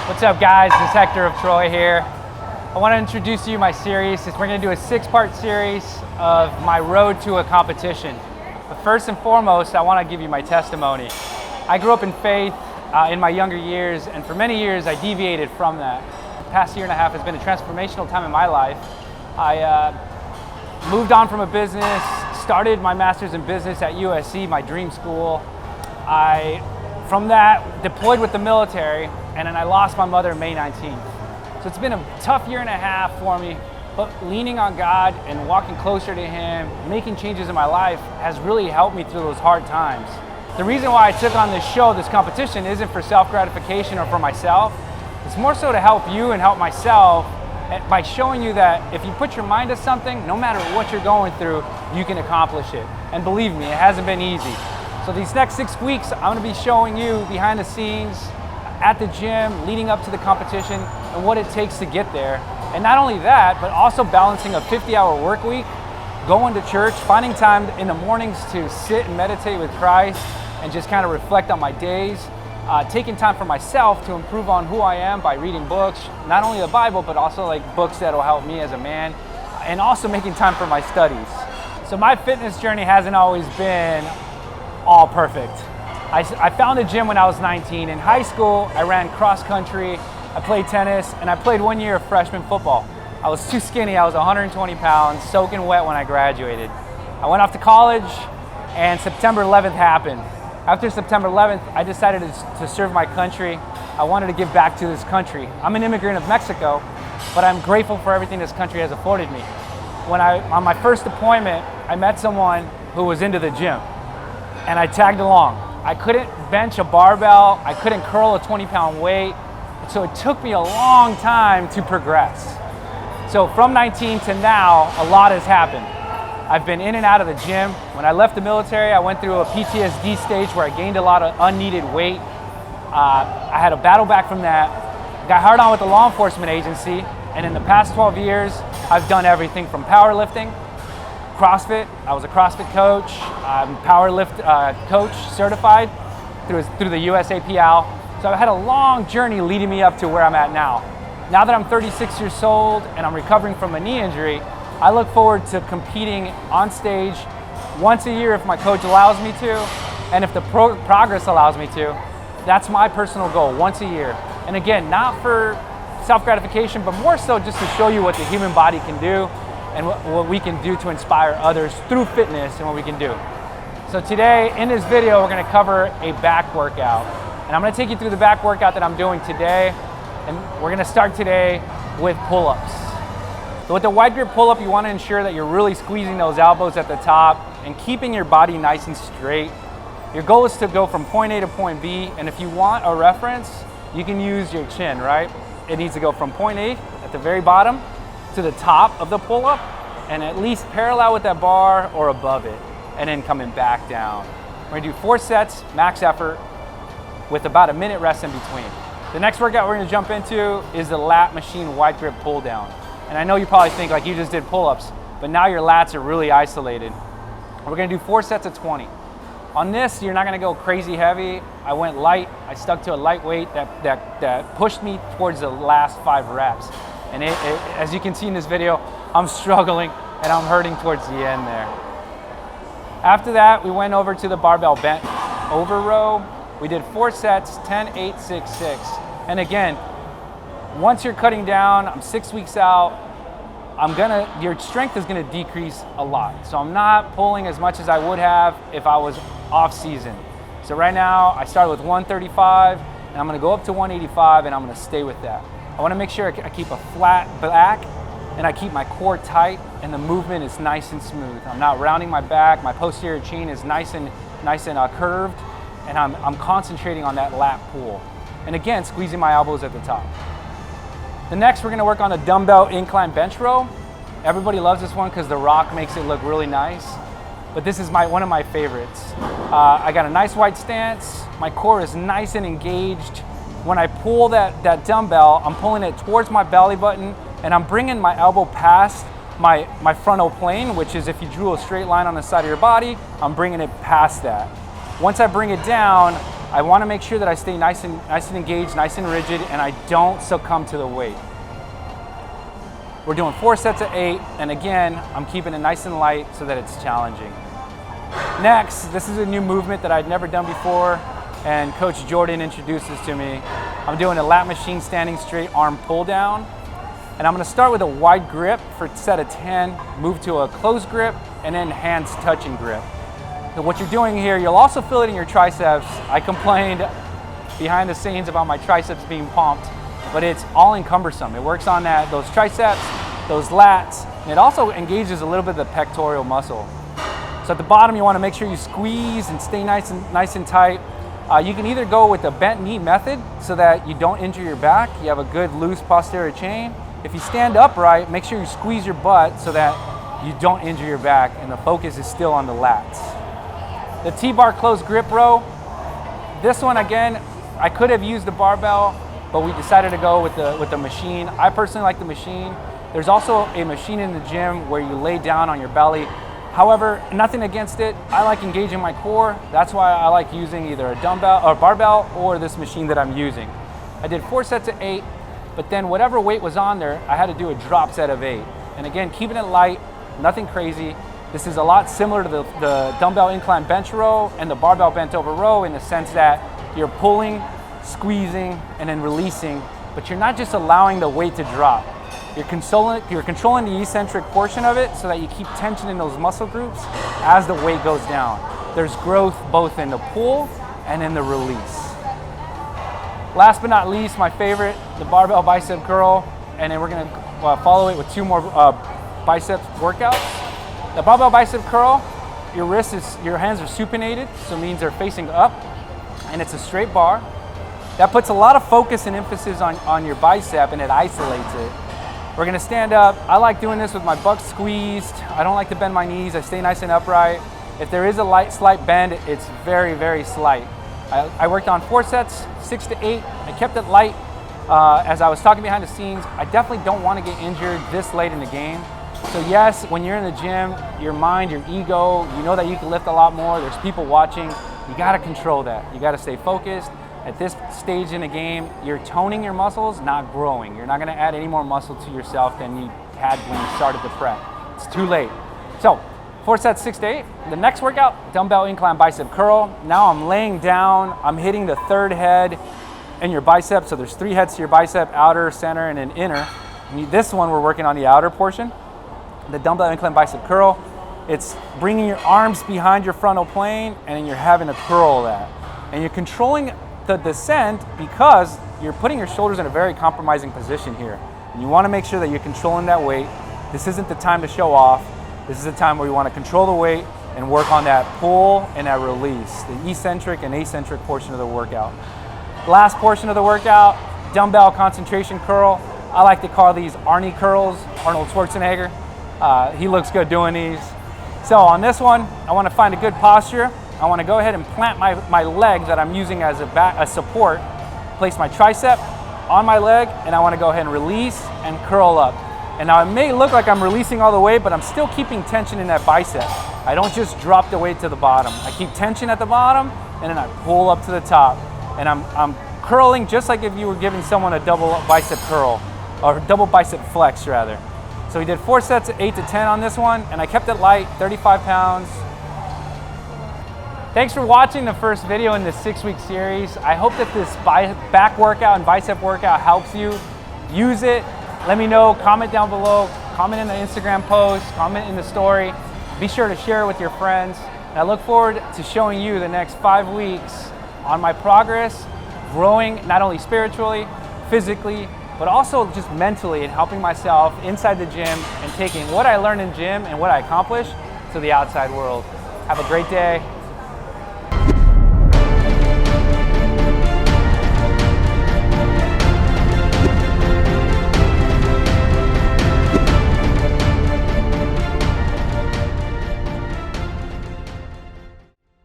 What's up, guys? This is Hector of Troy here. I want to introduce you to my series. We're going to do a 6-part series of my road to a competition. But first and foremost, I want to give you my testimony. I grew up in faith in my younger years, and for many years I deviated from that. The past year and a half has been a transformational time in my life. I moved on from a business, started my master's in business at USC, my dream school. From that, deployed with the military, and then I lost my mother May 19th. So it's been a tough year and a half for me, but leaning on God and walking closer to Him, making changes in my life has really helped me through those hard times. The reason why I took on this show, this competition, isn't for self-gratification or for myself. It's more so to help you and help myself by showing you that if you put your mind to something, no matter what you're going through, you can accomplish it. And believe me, it hasn't been easy. So these next 6 weeks, I'm gonna be showing you behind the scenes, at the gym, leading up to the competition, and what it takes to get there. And not only that, but also balancing a 50-hour work week, going to church, finding time in the mornings to sit and meditate with Christ, and just kind of reflect on my days, taking time for myself to improve on who I am by reading books, not only the Bible, but also like books that'll help me as a man, and also making time for my studies. So my fitness journey hasn't always been all perfect. I found a gym when I was 19. In high school, I ran cross country, I played tennis, and I played 1 year of freshman football. I was too skinny, I was 120 pounds, soaking wet when I graduated. I went off to college, and September 11th happened. After September 11th, I decided to serve my country. I wanted to give back to this country. I'm an immigrant of Mexico, but I'm grateful for everything this country has afforded me. On my first deployment, I met someone who was into the gym, and I tagged along. I couldn't bench a barbell, I couldn't curl a 20-pound weight, so it took me a long time to progress. So from 19 to now, a lot has happened. I've been in and out of the gym. When I left the military, I went through a PTSD stage where I gained a lot of unneeded weight. I had a battle back from that, got hired on with the law enforcement agency, and in the past 12 years, I've done everything from powerlifting, CrossFit. I was a CrossFit coach. I'm powerlift coach certified through the USAPL. So I've had a long journey leading me up to where I'm at now. Now that I'm 36 years old and I'm recovering from a knee injury, I look forward to competing on stage once a year if my coach allows me to, and if the progress allows me to. That's my personal goal, once a year. And again, not for self-gratification, but more so just to show you what the human body can do and what we can do to inspire others through fitness and what we can do. So today, in this video, we're gonna cover a back workout. And I'm gonna take you through the back workout that I'm doing today. And we're gonna start today with pull-ups. So with the wide grip pull-up, you wanna ensure that you're really squeezing those elbows at the top and keeping your body nice and straight. Your goal is to go from point A to point B, and if you want a reference, you can use your chin, right? It needs to go from point A at the very bottom to the top of the pull-up, and at least parallel with that bar or above it, and then coming back down. We're gonna do 4 sets, max effort, with about a minute rest in between. The next workout we're gonna jump into is the Lat Machine wide grip pull down. And I know you probably think like you just did pull-ups, but now your lats are really isolated. We're gonna do 4 sets of 20. On this, you're not gonna go crazy heavy. I went light, I stuck to a light weight that pushed me towards the last 5 reps. And as you can see in this video, I'm struggling and I'm hurting towards the end there. After that, we went over to the barbell bent over row. We did 4 sets, 10, 8, 6, 6. And again, once you're cutting down, I'm 6 weeks out, your strength is gonna decrease a lot. So I'm not pulling as much as I would have if I was off season. So right now, I started with 135, and I'm gonna go up to 185, and I'm gonna stay with that. I wanna make sure I keep a flat back, and I keep my core tight, and the movement is nice and smooth. I'm not rounding my back, my posterior chain is nice and curved, and I'm concentrating on that lat pull. And again, squeezing my elbows at the top. The next, we're gonna work on the dumbbell incline bench row. Everybody loves this one because the rock makes it look really nice, but this is one of my favorites. I got a nice wide stance, my core is nice and engaged. When I pull that dumbbell, I'm pulling it towards my belly button, and I'm bringing my elbow past my frontal plane, which is if you drew a straight line on the side of your body, I'm bringing it past that. Once I bring it down, I want to make sure that I stay nice and engaged, nice and rigid, and I don't succumb to the weight. We're doing 4 sets of 8, and again, I'm keeping it nice and light so that it's challenging. Next, this is a new movement that I'd never done before, and Coach Jordan introduced this to me. I'm doing a Lat Machine standing straight arm pull down, and I'm going to start with a wide grip for set of 10, move to a closed grip, and then hands touching grip. So what you're doing here, you'll also feel it in your triceps. I complained behind the scenes about my triceps being pumped, but it's all encumbersome. It works on those triceps, those lats, and it also engages a little bit of the pectoral muscle. So at the bottom, you want to make sure you squeeze and stay nice and tight. You can either go with the bent knee method so that you don't injure your back. You have a good loose posterior chain. If you stand upright, make sure you squeeze your butt so that you don't injure your back and the focus is still on the lats. The T-bar closed grip row. This one, again, I could have used the barbell, but we decided to go with the machine. I personally like the machine. There's also a machine in the gym where you lay down on your belly. However, nothing against it. I like engaging my core. That's why I like using either a dumbbell or barbell or this machine that I'm using. I did 4 sets of 8, but then whatever weight was on there, I had to do a drop set of 8. And again, keeping it light, nothing crazy. This is a lot similar to the dumbbell incline bench row and the barbell bent over row in the sense that you're pulling, squeezing, and then releasing, but you're not just allowing the weight to drop. You're controlling the eccentric portion of it so that you keep tension in those muscle groups as the weight goes down. There's growth both in the pull and in the release. Last but not least, my favorite, the barbell bicep curl, and then we're gonna follow it with 2 more bicep workouts. The barbell bicep curl, your hands are supinated, so it means they're facing up, and it's a straight bar. That puts a lot of focus and emphasis on your bicep, and it isolates it. We're gonna stand up. I like doing this with my butt squeezed. I don't like to bend my knees. I stay nice and upright. If there is a slight bend, it's very, very slight. I worked on 4 sets, 6 to 8. I kept it light. As I was talking behind the scenes, I definitely don't want to get injured this late in the game. So yes, when you're in the gym, your mind, your ego, you know that you can lift a lot more. There's people watching. You got to control that. You got to stay focused. At this stage in the game, you're toning your muscles, not growing. You're not going to add any more muscle to yourself than you had when you started the prep. It's too late. So 4 sets, 6 to 8. The next workout, dumbbell incline bicep curl. Now I'm laying down. I'm hitting the 3rd head in your bicep. So there's 3 heads to your bicep, outer, center, and an inner. This one, we're working on the outer portion. The dumbbell incline bicep curl. It's bringing your arms behind your frontal plane and then you're having to curl that. And you're controlling the descent because you're putting your shoulders in a very compromising position here. And you want to make sure that you're controlling that weight. This isn't the time to show off. This is the time where you want to control the weight and work on that pull and that release, the eccentric and eccentric portion of the workout. Last portion of the workout, dumbbell concentration curl. I like to call these Arnie curls, Arnold Schwarzenegger. He looks good doing these. So on this one, I want to find a good posture. I want to go ahead and plant my leg that I'm using as a support, place my tricep on my leg, and I want to go ahead and release and curl up. And now it may look like I'm releasing all the weight, but I'm still keeping tension in that bicep. I don't just drop the weight to the bottom. I keep tension at the bottom, and then I pull up to the top. And I'm curling just like if you were giving someone a double bicep curl, or double bicep flex rather. So we did 4 sets of 8 to 10 on this one, and I kept it light, 35 pounds. Thanks for watching the first video in this 6-week series. I hope that this back workout and bicep workout helps you. Use it. Let me know, comment down below, comment in the Instagram post, comment in the story. Be sure to share it with your friends. And I look forward to showing you the next 5 weeks on my progress, growing not only spiritually, physically, but also just mentally and helping myself inside the gym and taking what I learned in gym and what I accomplished to the outside world. Have a great day.